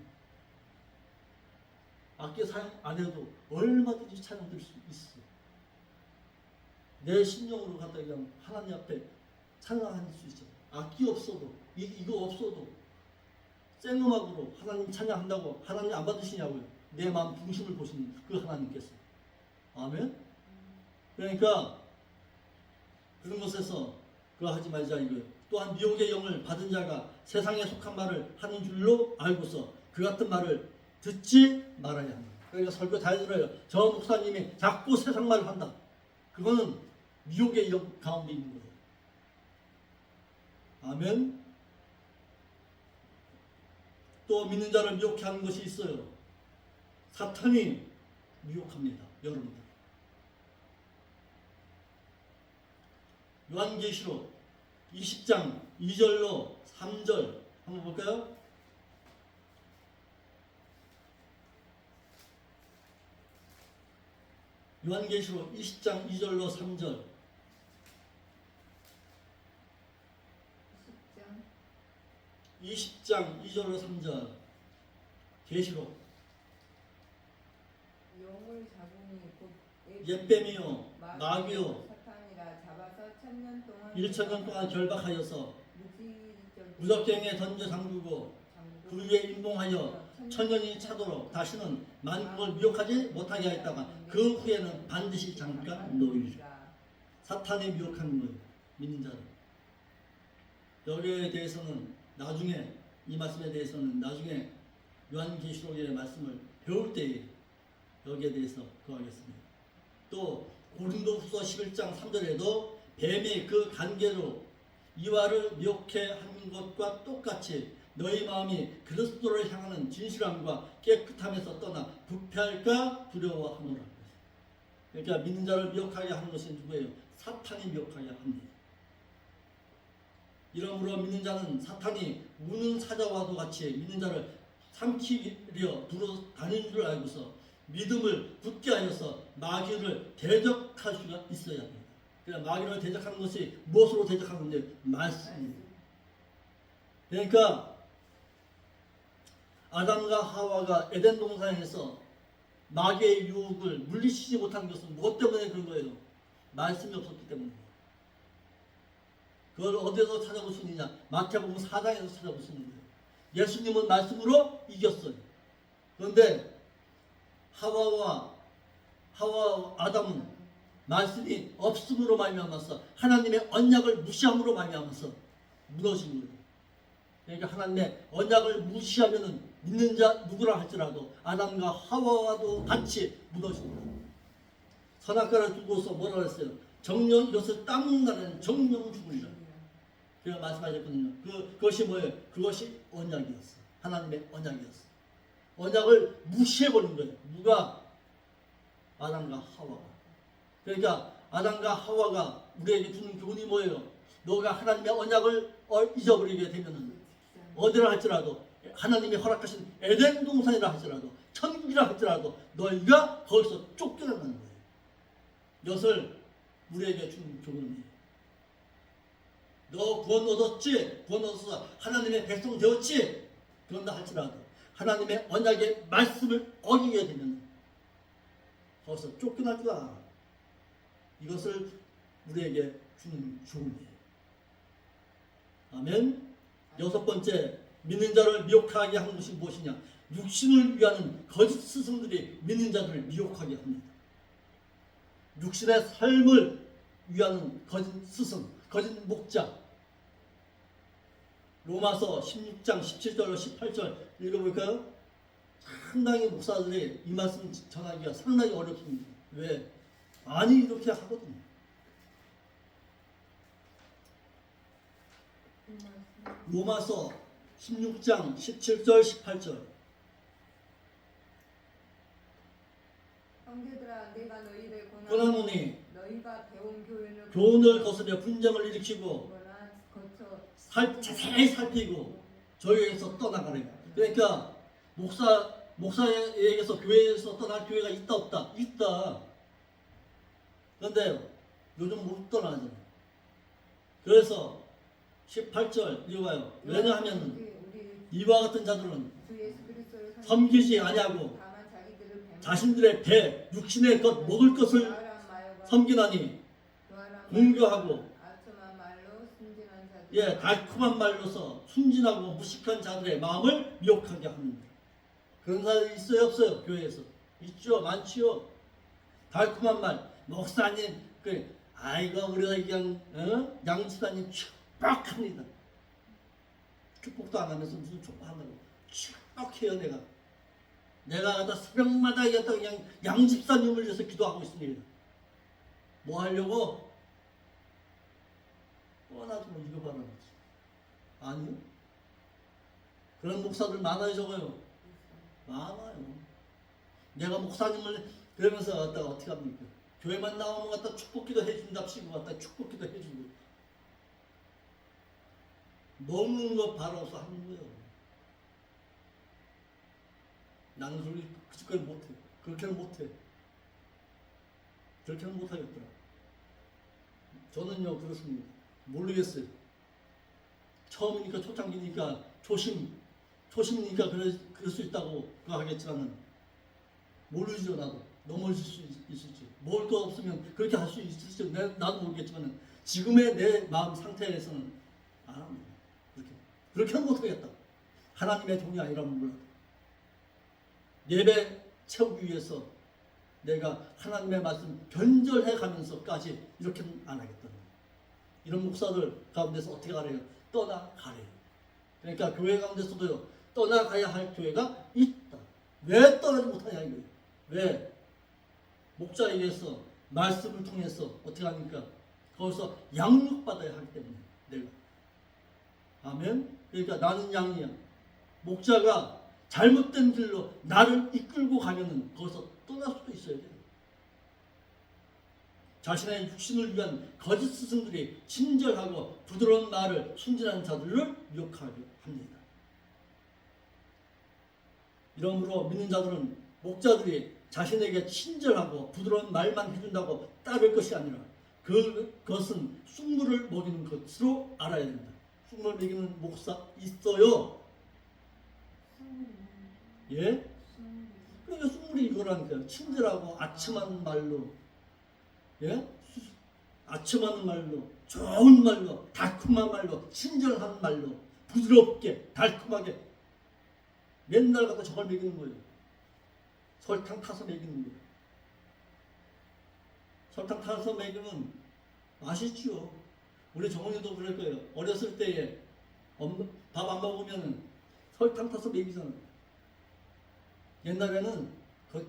해도 얼마든지 찬양 드릴 수 있어요. 내 심령으로 갖다 그냥 하나님 앞에 찬양할 수 있어요. 악기 없어도 이거 없어도 생음악으로 하나님 찬양한다고 하나님 안 받으시냐고요. 내 마음 중심을 보시는 그 하나님께서. 아멘. 그러니까 그런 것에서 그거 하지 말자 이거예요. 또한 미혹의 영을 받은 자가 세상에 속한 말을 하는 줄로 알고서 그 같은 말을 듣지 말아야 한다. 그러니까 설교 다 들어요. 저 목사님이 자꾸 세상 말을 한다. 그거는 미혹의 영 가운데 있는 거예요. 아멘. 또 믿는 자를 미혹해 하는 것이 있어요. 사탄이 미혹합니다. 여러분들. 요한계시록 20장 2절로 3절 한번 볼까요? 요한계시록 20장 2절로 3절 20장 2절로 3절 계시록 영을 잡으니 곧 옛뱀이요 마귀요 사탄이라 잡아서 1000년 동안 1,000년 동안 결박하여서 무지정 무적경에 던져 잠그고 그 위에 임봉하여 1000년이 차도록 다시는 만국을 미혹하지 못하게 하였다가 그 후에는 반드시 잠깐 놓이리라. 사탄이 미혹하는 거예요. 믿는 자를. 여기에 대해서는 나중에 이 말씀에 대해서는 나중에 요한계시록의 말씀을 배울 때에 여기에 대해서 거하겠습니다. 또 고린도후서 11장 3절에도 뱀의 그 관계로 이와를 미혹해 하는 것과 똑같이 너희 마음이 그리스도를 향하는 진실함과 깨끗함에서 떠나 부패할까 두려워하노라. 그러니까 믿는 자를 미혹하게 하는 것이 누구예요? 사탄이 미혹하게 합니다. 이러므로 믿는 자는 사탄이 우는 사자와도 같이 믿는 자를 삼키려 두루 다니는 줄 알고서 믿음을 굳게 하여서 마귀를 대적할 수가 있어야 합니다. 그러니까 마귀를 대적하는 것이 무엇으로 대적하는데? 말씀입니다. 그러니까 아담과 하와가 에덴 동산에서 마귀의 유혹을 물리치지 못한 것은 무엇 때문에 그런 거예요? 말씀이 없었기 때문입니다. 그걸 어디서 찾아볼 수 있느냐? 마태복음 4장에서 찾아볼 수 있는 거예요. 예수님은 말씀으로 이겼어요. 그런데 하와와 아담은 말씀이 없음으로 말미암아서 하나님의 언약을 무시함으로 말미암아서 무너진 거예요. 그러니까 하나님의 언약을 무시하면은 믿는 자 누구라 할지라도 아담과 하와와도 같이 무너진 거예요. 선악과를 두고서 뭐라 했어요? 정령 이것을 따먹는다는 정령 죽으리라. 제가 말씀하셨거든요. 그것이 뭐예요? 그것이 언약이었어. 하나님의 언약이었어. 언약을 무시해버린 거예요. 누가? 아담과 하와가. 그러니까 아담과 하와가 우리에게 주는 교훈이 뭐예요? 너가 하나님의 언약을 잊어버리게 되면은 어디라 할지라도 하나님이 허락하신 에덴 동산이라 할지라도 천국이라 할지라도 너희가 거기서 쫓겨난다는 거예요. 이것을 우리에게 주는 교훈이에요. 너 구원 얻었지? 구원 얻어서 하나님의 백성 되었지? 그런다 할지라도 하나님의 언약의 말씀을 어기게 되면 거기서 쫓겨날 줄 알아. 이것을 우리에게 주는 교훈이에요. 아멘. 여섯 번째, 믿는 자를 미혹하게 하는 것이 무엇이냐? 육신을 위하는 거짓 스승들이 믿는 자들을 미혹하게 합니다. 육신의 삶을 위하는 거짓 스승, 거짓 목자. 로마서 16장 17절로 18절 읽어볼까요? 상당히 목사들이 이 말씀 전하기가 상당히 어렵습니다. 왜? 많이 이렇게 하거든요. 로마서 16장 17절 18절 형제들아 내가 너희를 권하노니 너희가 배운 교훈을 거스려 분쟁을 일으키고 거쳐 자세히 살피고 저희에게서 떠나가래. 그러니까 목사에게서 교회에서 떠날 교회가 있다 없다? 있다. 그런데 요즘 못 떠나잖아요. 그래서 18절 읽어봐요. 왜냐하면 이와 같은 자들은 섬기지 아니하고 자신들의 배, 육신의 것, 먹을 것을 섬기나니 공교하고 예, 달콤한 말로서 순진하고 무식한 자들의 마음을 미혹하게 합니다. 그런 사람이 있어요, 없어요? 교회에서 있죠, 많지요. 달콤한 말, 목사님, 아이고 우리가 그냥 양지사님 축복합니다. 축복도 안 하면서 무슨 축복한다고? 축복해요, 내가 갖다 새벽마다 그냥 양집사님을 위해서 기도하고 있습니다. 뭐 하려고? 뻔하지 뭐 이거 바라는 거지. 아니요. 그런 목사들 많아요, 적어요? 많아요. 내가 목사님을 그러면서 갖다가 어떻게 합니까? 교회만 나오면 갖다 축복기도 해준답시고 갖다 축복기도 해주고 먹는 거 바라서 하는 거예요. 나는 소리 그렇게 못해. 그렇게는 못해. 그렇게는 못하겠더라. 저는요 그렇습니다. 모르겠어요. 처음이니까 초창기니까 초심이니까 그럴 수 있다고 하겠지만은 모르죠. 나도 넘어질 수 있을지 뭘 또 없으면 그렇게 할 수 있을지 나도 모르겠지만은 지금의 내 마음 상태에서는 안 합니다. 그렇게는 못하겠다. 하나님의 종이 아니라면 몰라도 예배 채우기 위해서 내가 하나님의 말씀 변절해 가면서까지 이렇게는 안 하겠다. 이런 목사들 가운데서 어떻게 가래요? 떠나가래요. 그러니까 교회 가운데서도요 떠나가야 할 교회가 있다. 왜 떠나지 못하냐 이거예요. 왜? 목자에 의해서 말씀을 통해서 어떻게 하니까 거기서 양육받아야 하기 때문에 내가 아멘. 그러니까 나는 양이야. 목자가 잘못된 길로 나를 이끌고 가면은 거기서 떠날 수도 있어야 돼요. 자신의 육신을 위한 거짓 스승들이 친절하고 부드러운 말을 순진한 자들을 미혹하게 합니다. 이러므로 믿는 자들은 목자들이 자신에게 친절하고 부드러운 말만 해준다고 따를 것이 아니라 그것은 쑥물을 먹이는 것으로 알아야 됩니다. 쑥물 먹이는 목사 있어요. 예? 그러니까 쑥물이 이거라니까요. 친절하고 아첨한 말로, 예? 아첨한 말로, 좋은 말로, 달콤한 말로, 친절한 말로, 부드럽게, 달콤하게 맨날 갖다 저걸 먹이는 거예요. 설탕 타서 먹이는 거예요. 설탕 타서 먹이면 맛있지요. 우리 정원이도 그럴 거예요. 어렸을 때에 밥 안 먹으면 설탕 타서 먹이잖아요. 옛날에는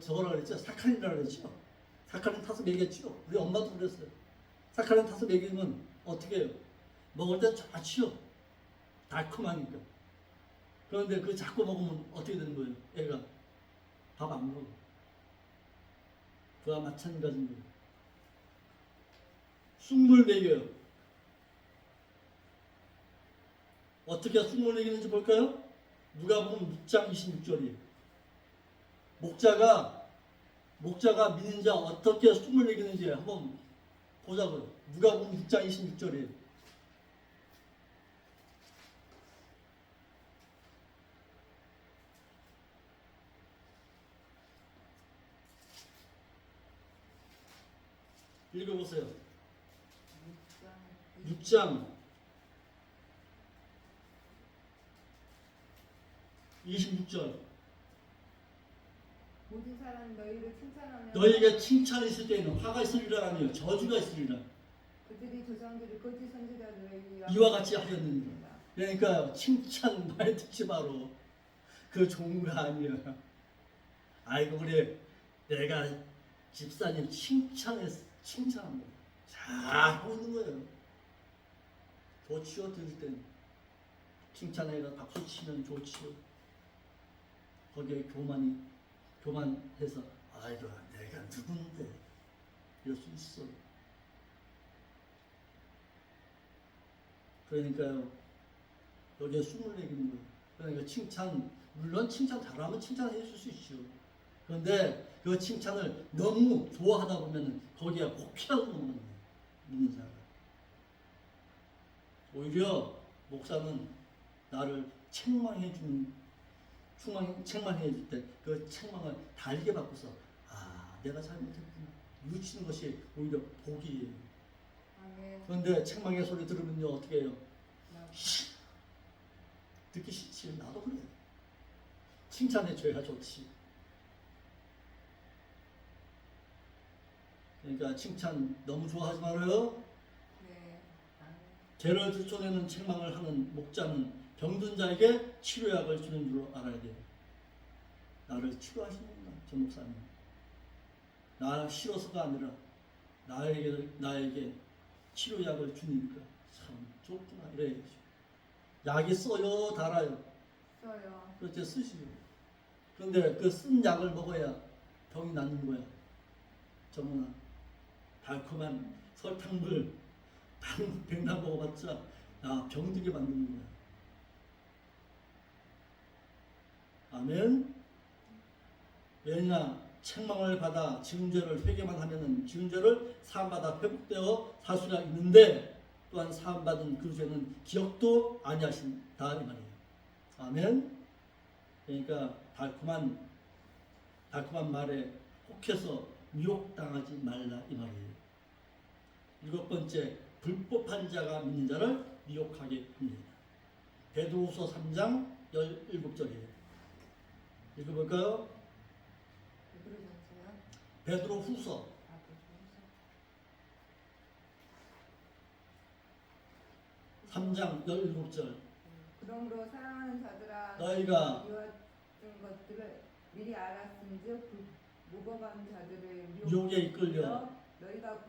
저거라 그랬죠. 사카린이라 그랬죠. 사카린 타서 먹였죠. 우리 엄마도 그랬어요. 사카린 타서 먹이면 어떻게 해요? 먹을 때 좋지요. 달콤하니까. 그런데 그 자꾸 먹으면 어떻게 되는 거예요? 애가 밥 안 먹어. 그와 마찬가지인 거예요. 쑥물 먹여요. 어떻게 쑥물 먹이는지 볼까요? 누가복음 6장 26절이에요. 목자가 믿는 자 어떻게 쑥물 먹이는지 한번 보자고요. 누가복음 6장 26절이에요. 읽어보세요. 6장 26절. 모든 사람 너희를 칭찬하며 너희에게 칭찬이 있을 때에는 화가 있으리라 아니요 저주가 있으리라. 그들이 조상들이 거짓 선지자들을 이와 같이 하였느니라. 그러니까 칭찬 말 듣지 마로. 그 좋은 거 아니야. 아이고 우리 내가 집사님 칭찬한 거 잘하고 있는 거예요. 좋지요. 들을 땐 칭찬해가 박수 치면 좋지요. 거기에 교만해서 아이고 내가 누군데 이럴 수 있어. 그러니까요 여기에 숨을 내기는 거예요. 그러니까 물론 칭찬 잘하면 칭찬해 줄 수 있죠. 그런데 그 칭찬을 너무 좋아하다 보면 거기에 혹해하고 오는 거예요. 믿는 자가. 오히려 목사는 나를 책망해 줄 때 그 책망을 달게 바꿔서 내가 잘못했구나 뉘우치는 것이 오히려 복이에요. 아멘. 그런데 책망의 소리 들으면요 어떻게 해요? 듣기 싫지. 나도 그래. 칭찬해줘야 좋지. 그러니까 칭찬 너무 좋아하지 말아요. 네. 아멘. 죄를 들춰내는 책망을 하는 목자는 병든 자에게 치료약을 주는 줄 알아야 돼요. 나를 치료하시는구나, 저 목사님. 나 싫어서가 아니라 나에게 치료약을 주니까 참 좋구나 이래야죠. 약이 써요, 달아요? 써요. 그렇게 쓰시죠. 그런데 그 쓴 약을 먹어야 병이 낫는 거야. 정훈아, 달콤한 설탕물 백날 먹어봤자 병들게 만드는 거야. 아멘. 왜냐, 책망을 받아 지은 죄를 회개만 하면은 지은 죄를 사함받아 회복되어 살 수가 있는데, 또한 사함받은 그 죄는 기억도 아니하신다 이 말이에요. 아멘. 그러니까 달콤한 말에 혹해서 미혹당하지 말라 이 말이에요. 7번째, 불법한 자가 믿는 자를 미혹하게 합니다. 베드로후서 3장 17절이에요. 읽어볼까요? 베드로후서 3장 17절. 그러므로 사랑하는 자들아, 너희가 이와 것들을 미리 알았은즉 무법한 자들의 유혹에 이끌려 너희가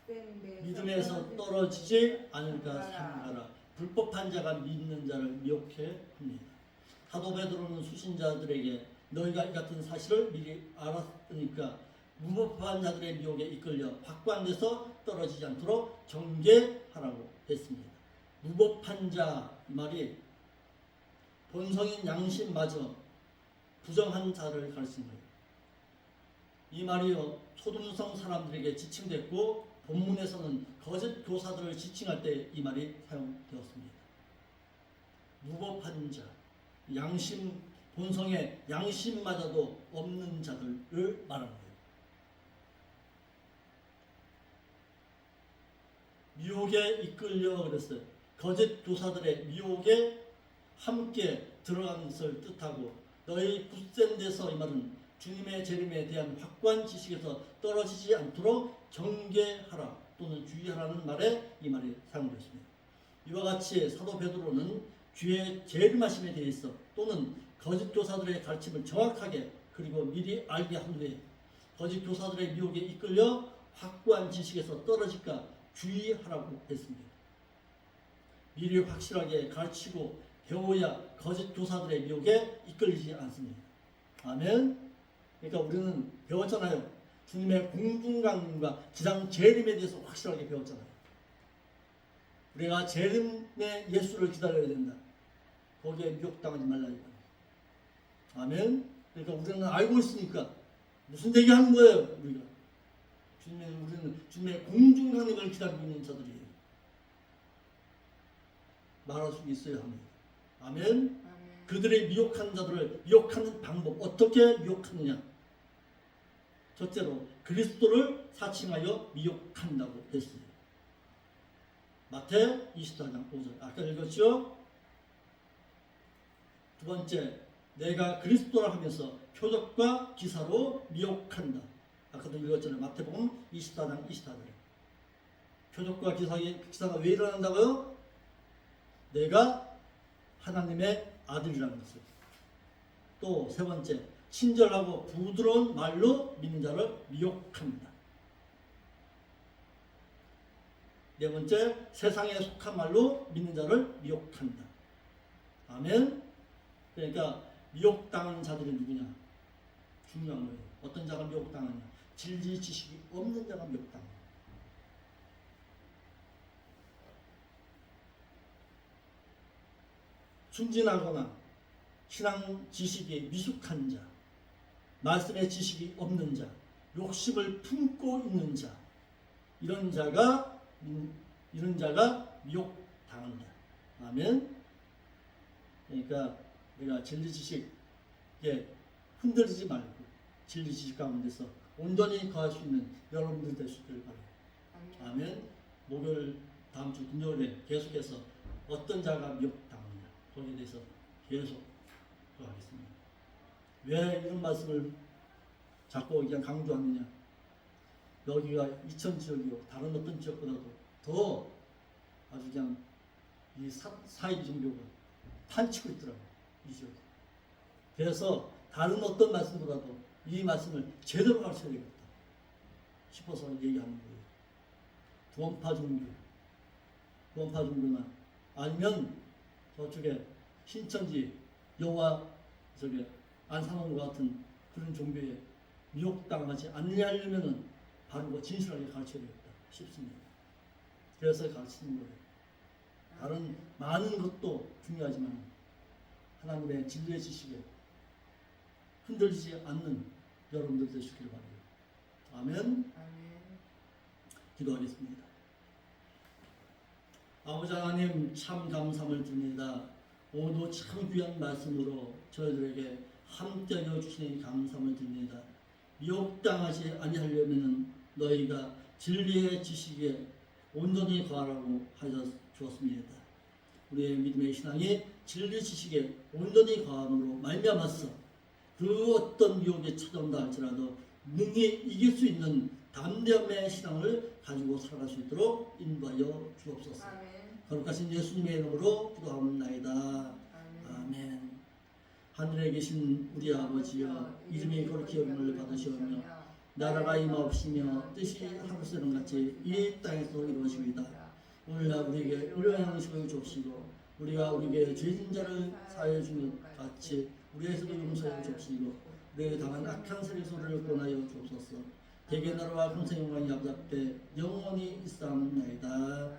굳센 데에서 믿음에서 떨어지지 않을까 삼가라. 불법한 자가 믿는 자를 미혹해 합니다. 사도 베드로는 수신자들에게 너희가 이 같은 사실을 미리 알았으니까 무법한 자들의 미혹에 이끌려 확고한 데서 떨어지지 않도록 경계하라고 했습니다. 무법한 자 이 말이 본성인 양심마저 부정한 자를 가르친 거예요. 이 말이요, 초등성 사람들에게 지칭됐고 본문에서는 거짓 교사들을 지칭할 때 이 말이 사용되었습니다. 무법한 자, 양심, 본성의 양심마저도 없는 자들을 말하는 거예요. 미혹에 이끌려 그랬어요. 거짓 교사들의 미혹에 함께 들어가는 것을 뜻하고, 너희 굳센 데서 이 말은 주님의 재림에 대한 확고한 지식에서 떨어지지 않도록 경계하라 또는 주의하라는 말에 이 말이 사용되었습니다. 이와 같이 사도 베드로는 주의 재림하심에 대해서 또는 거짓 교사들의 가르침을 정확하게 그리고 미리 알게 한 후에 거짓 교사들의 미혹에 이끌려 확고한 지식에서 떨어질까 주의하라고 했습니다. 미리 확실하게 가르치고 배워야 거짓 교사들의 미혹에 이끌리지 않습니다. 아멘. 그러니까 우리는 배웠잖아요. 주님의 공중강림과 지상 재림에 대해서 확실하게 배웠잖아요. 우리가 재림의 예수를 기다려야 된다. 거기에 미혹당하지 말라 이거예요. 아멘. 그러니까 우리는 알고 있으니까 무슨 얘기하는 거예요, 우리가? 우리는 주님의 공중강림을 기다리고 있는 자들이에요. 말할 수 있어야 합니다. 아멘. 그들의 미혹한 자들을 미혹하는 방법, 어떻게 미혹하느냐? 첫째로 그리스도를 사칭하여 미혹한다고 했어요. 마태 24장 5절 아까 읽었죠? 두 번째, 내가 그리스도라 하면서 표적과 기사로 미혹한다. 아까도 읽었잖아요. 마태복음 24장 24절. 표적과 기사가 왜 일어난다고요? 내가 하나님의 아들이라는 것을. 또 세 번째, 친절하고 부드러운 말로 믿는 자를 미혹합니다. 네 번째, 세상에 속한 말로 믿는 자를 미혹한다. 아멘. 그러니까 미혹당하는 자들이 누구냐? 중요한 거예요. 어떤 자가 미혹당하냐? 진리 지식이 없는 자가 미혹당합니다. 순진하거나 신앙 지식이 미숙한 자, 말씀의 지식이 없는 자, 욕심을 품고 있는 자, 이런 자가 미혹당한다. 아멘. 그러니까 우리가 진리 지식에 흔들리지 말고 진리 지식 가운데서 온전히 거할 수 있는 여러분들 되시길 바랍니다. 아멘. 목요일 다음 주 금요일에 계속해서 어떤 자가 미혹당하느냐 거기에 대해서 계속 하겠습니다. 왜 이런 말씀을 자꾸 그냥 강조하느냐? 여기가 이천 지역이고 다른 어떤 지역보다도 더 아주 그냥 이 사이비 종교가 판치고 있더라고요. 이 지역에. 그래서 다른 어떤 말씀보다도 이 말씀을 제대로 가르쳐야 되겠다 싶어서 얘기하는 거예요. 구원파 종교나 아니면 저쪽에 신천지 여호와 저게 안산원과 같은 그런 종교에 미혹당하지 않으려면은 바르고 진실하게 가르쳐야 되겠다 싶습니다. 그래서 가르치는 거예요. 다른 많은 것도 중요하지만 하나님의 진리의 지식에 흔들리지 않는 여러분들 되시길 바랍니다. 아멘. 아멘. 기도하겠습니다. 아버지 하나님 참 감사함을 드립니다. 오늘도 참 귀한 말씀으로 저희들에게 함께하여 주시니 감사함을 드립니다. 미혹당하지 아니하려면 너희가 진리의 지식에 온전히 거하라고 하여 주었습니다. 우리의 믿음의 신앙이 진리 지식에 온전히 거함으로 말미암아서 그 어떤 미혹에 찾아온다 할지라도 능히 이길 수 있는 담대함의 신앙을 가지고 살아갈 수 있도록 인도하여 주옵소서. 아멘. 거룩하신 예수님의 이름으로 기도하옵나이다. 아멘. 아멘. 하늘에 계신 우리 아버지여 이름이 거룩히 여김을 받으시오며 나라가 임하옵시며 뜻이 하늘에서는 같이 이 땅에서 이루어지이다. 오늘날 우리에게 일용할 양식을 주옵시고 우리가 우리에게 죄진 자를 사하여 주는 것 같이 우리에게서도 용서하여 주옵시고 우리에게 당한 악한 세리소를 권하여 주옵소서. 대개 나라와 평생 영광이 아버지 앞에 영원히 있사옵나이다.